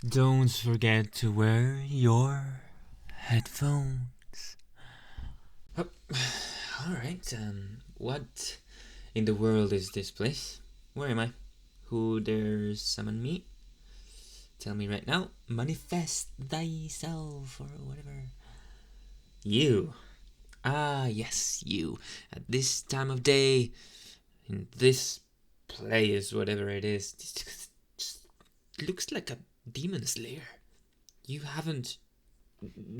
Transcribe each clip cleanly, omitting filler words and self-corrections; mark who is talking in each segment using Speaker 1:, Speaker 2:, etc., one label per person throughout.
Speaker 1: Don't forget to wear your headphones. Oh, alright, what in the world is this place? Where am I? Who dares summon me? Tell me right now. Manifest thyself, or whatever. You. Ah, yes, you. At this time of day, in this place, whatever it is, it looks like a demon slayer. You haven't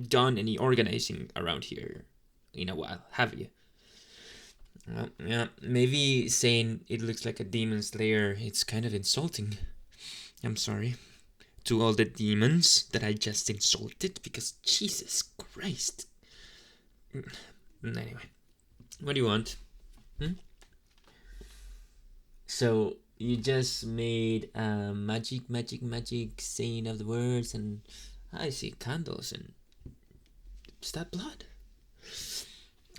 Speaker 1: done any organizing around here in a while, have you? Well, yeah, maybe saying it looks like a demon slayer, it's kind of insulting. I'm sorry to all the demons that I just insulted, because Jesus Christ. Anyway, what do you want? So you just made a magic saying of the words, and I see candles, and is that blood?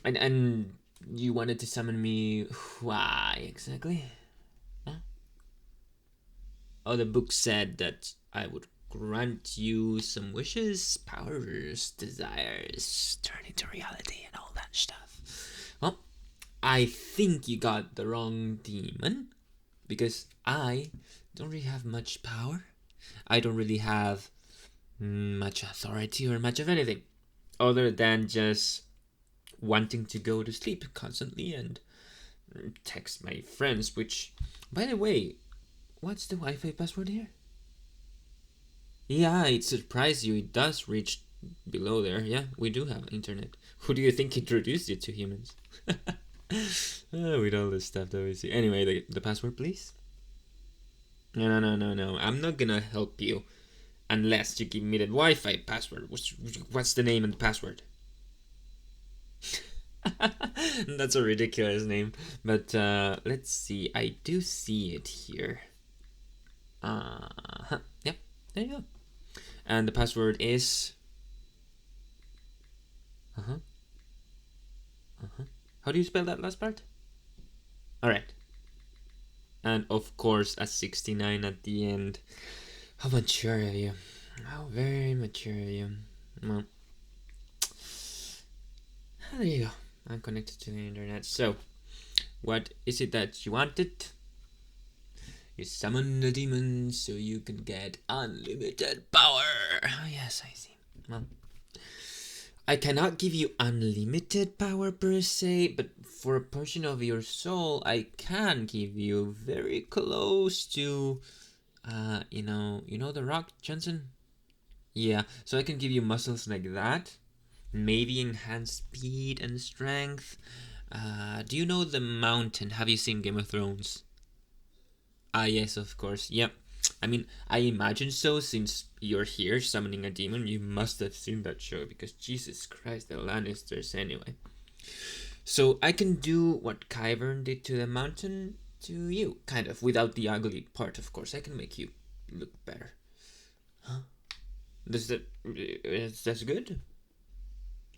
Speaker 1: And you wanted to summon me. Why exactly? Huh? Oh, the book said that I would grant you some wishes, powers, desires, turn into reality, and all that stuff. Well, I think you got the wrong demon, because I don't really have much power. I don't really have much authority or much of anything, other than just wanting to go to sleep constantly and text my friends, which, by the way, what's the Wi-Fi password here? Yeah, it surprised you. It does reach below there. Yeah, we do have internet. Who do you think introduced you to humans? With all this stuff that we see. Anyway, the password, please. No. I'm not gonna help you unless you give me the Wi-Fi password. What's the name and the password? That's a ridiculous name. But let's see. I do see it here. Yep, there you go. And the password is... How do you spell that last part? Alright. And of course a 69 at the end. How mature are you? How very mature are you? Well, there you go. I'm connected to the internet. So, what is it that you wanted? You summon the demon so you can get unlimited power. Oh, yes, I see. Well, I cannot give you unlimited power per se, but for a portion of your soul, I can give you very close to, you know The Rock, Johnson? Yeah, so I can give you muscles like that. Maybe enhance speed and strength. Do you know the mountain? Have you seen Game of Thrones? Ah, yes, of course. Yep. I mean, I imagine so, since you're here summoning a demon. You must have seen that show, because Jesus Christ, the Lannisters anyway. So I can do what Kyvern did to the mountain to you, kind of, without the ugly part, of course. I can make you look better. Huh? That's good?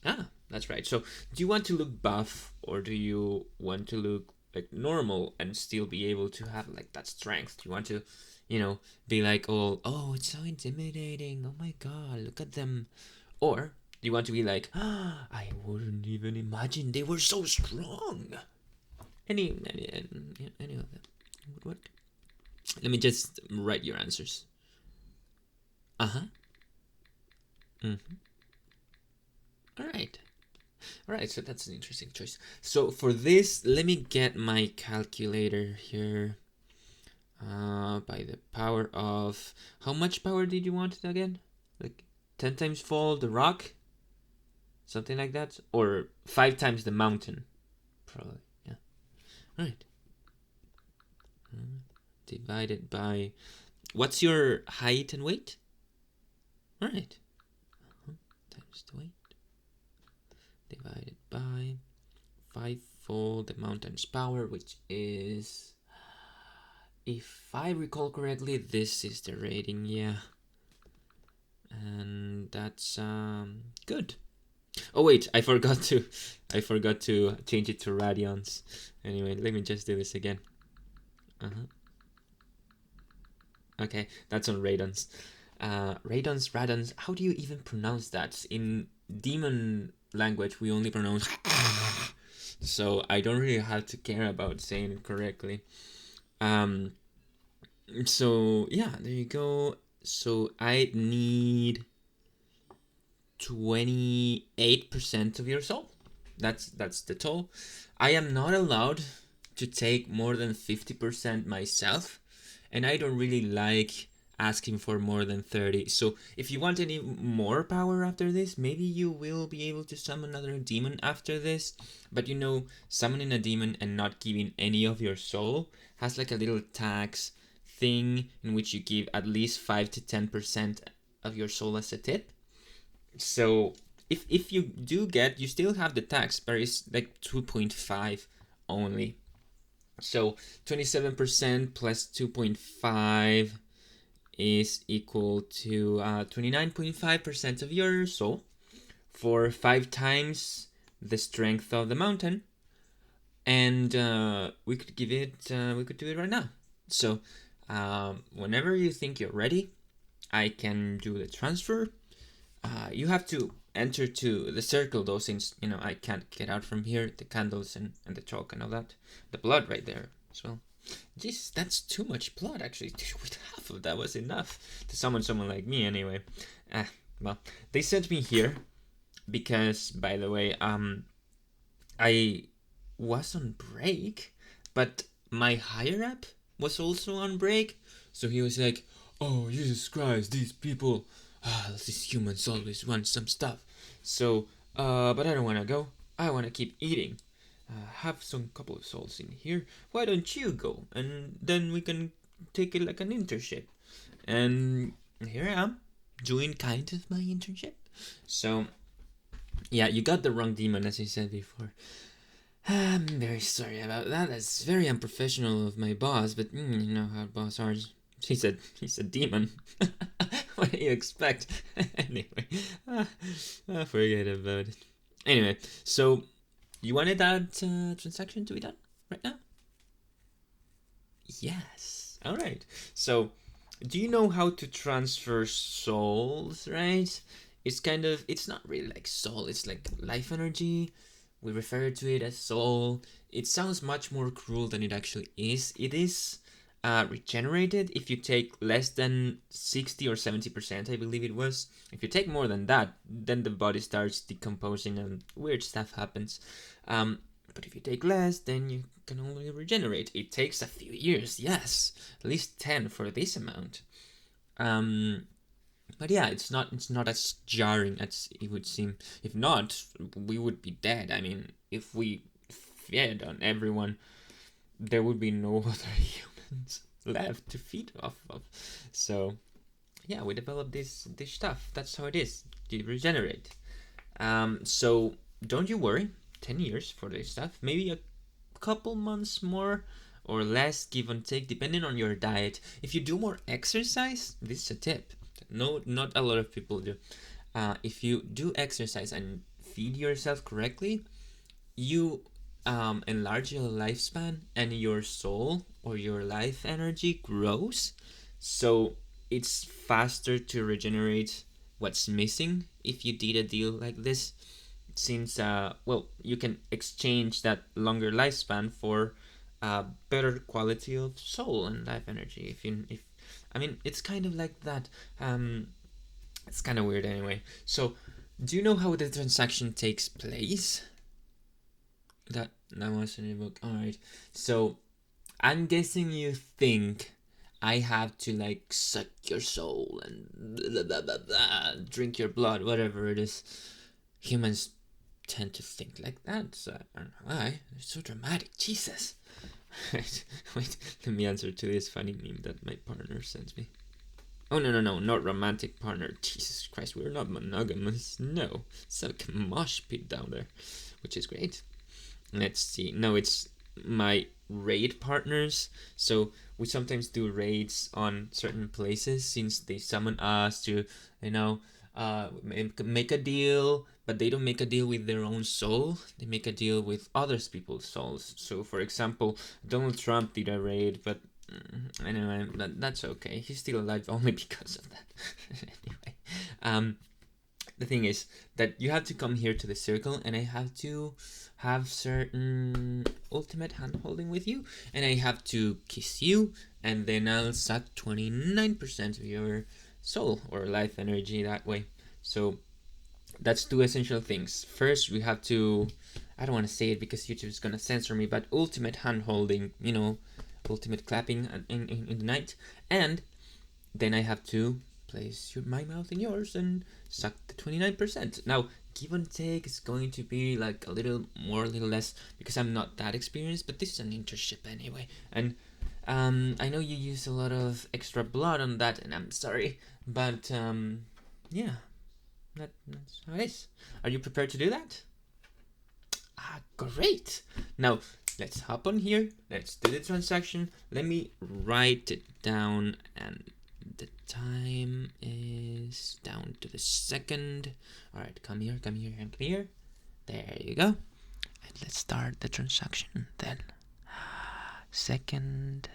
Speaker 1: Ah, that's right. So, do you want to look buff, or do you want to look like normal and still be able to have like that strength? Do you want to, be like, oh, it's so intimidating. Oh my God, look at them. Or do you want to be like, I wouldn't even imagine they were so strong. Any of them would work. Let me just write your answers. Alright, so that's an interesting choice. So for this, let me get my calculator here. By the power of... How much power did you want it again? Like 10 times fall the rock? Something like that? Or 5 times the mountain? Probably, yeah. Alright. Divided by... What's your height and weight? Alright. Times the weight. Divided by 5-fold the mountain's power, which is, if I recall correctly, this is the rating, yeah. And that's good. Oh wait, I forgot to change it to radians. Anyway, let me just do this again. Okay, that's on radians. radons. How do you even pronounce that? In demon language, we only pronounce so I don't really have to care about saying it correctly. So yeah, there you go. So I need 28% of your soul. That's the toll. I am not allowed to take more than 50% myself, and I don't really like asking for more than 30. So if you want any more power after this, maybe you will be able to summon another demon after this. But you know, summoning a demon and not giving any of your soul has like a little tax thing in which you give at least 5 to 10% of your soul as a tip. So if you do get, you still have the tax, but it's like 2.5 only. So 27% plus 2.5 is equal to 29.5% of your soul for 5 times the strength of the mountain. And we could give it, we could do it right now. So whenever you think you're ready, I can do the transfer. You have to enter to the circle though, since you know I can't get out from here. The candles and the chalk and all that, the blood right there as well. Jesus, that's too much blood actually. With half of that was enough to summon someone like me anyway. Well, they sent me here because, by the way, I was on break, but my higher up was also on break, so he was like, "Oh, Jesus Christ, these people, these humans always want some stuff." So, but I don't want to go. I want to keep eating. Have some couple of souls in here. Why don't you go? And then we can take it like an internship. And here I am, doing kind of my internship. So, yeah, you got the wrong demon, as I said before. I'm very sorry about that. That's very unprofessional of my boss, but you know how boss are. He's a demon. What do you expect? Anyway, forget about it. Anyway, so you wanted that transaction to be done right now? Yes. All right. So, do you know how to transfer souls? Right? It's not really like soul. It's like life energy. We refer to it as soul. It sounds much more cruel than it actually is. It is regenerated if you take less than 60 or 70%, I believe it was. If you take more than that, then the body starts decomposing and weird stuff happens. But if you take less, then you can only regenerate. It takes a few years, yes, at least 10 for this amount. But yeah, it's not as jarring as it would seem. If not, we would be dead. I mean, if we fed on everyone, there would be no other humans left to feed off of. So yeah, we developed this stuff. That's how it is. You regenerate. So don't you worry. 10 years for this stuff. Maybe a couple months more or less, give and take, depending on your diet. If you do more exercise, this is a tip. No, not a lot of people do. If you do exercise and feed yourself correctly, you enlarge your lifespan and your soul or your life energy grows. So it's faster to regenerate what's missing if you did a deal like this. Since, well, you can exchange that longer lifespan for better quality of soul and life energy. If I mean, it's kind of like that. It's kind of weird anyway. So, do you know how the transaction takes place? That was in the book. All right. So, I'm guessing you think I have to like suck your soul and blah, blah, blah, blah, drink your blood, whatever it is. Humans tend to think like that. So I don't know why. It's so dramatic. Jesus. Wait, let me answer to this funny meme that my partner sent me. Oh, no, not romantic partner. Jesus Christ, we're not monogamous. No, it's like a mosh pit down there, which is great. Let's see. No, it's my raid partners. So we sometimes do raids on certain places since they summon us to, you know, make a deal, but they don't make a deal with their own soul. They make a deal with other people's souls. So, for example, Donald Trump did a raid, but Anyway, that's okay. He's still alive only because of that. Anyway, the thing is that you have to come here to the circle, and I have to have certain ultimate hand holding with you, and I have to kiss you, and then I'll suck 29% of your soul or life energy that way. So that's two essential things. First, we have to, I don't want to say it because YouTube's gonna censor me, but ultimate hand holding, ultimate clapping in the night, and then I have to place my mouth in yours and suck the 29%. Now, give and take is going to be like a little more, a little less, because I'm not that experienced, but this is an internship anyway. And I know you use a lot of extra blood on that, and I'm sorry, but yeah, that's how it is. Are you prepared to do that? Great. Now, let's hop on here. Let's do the transaction. Let me write it down, and the time is down to the second. All right, come here, come here, and come here. There you go. And let's start the transaction then. Second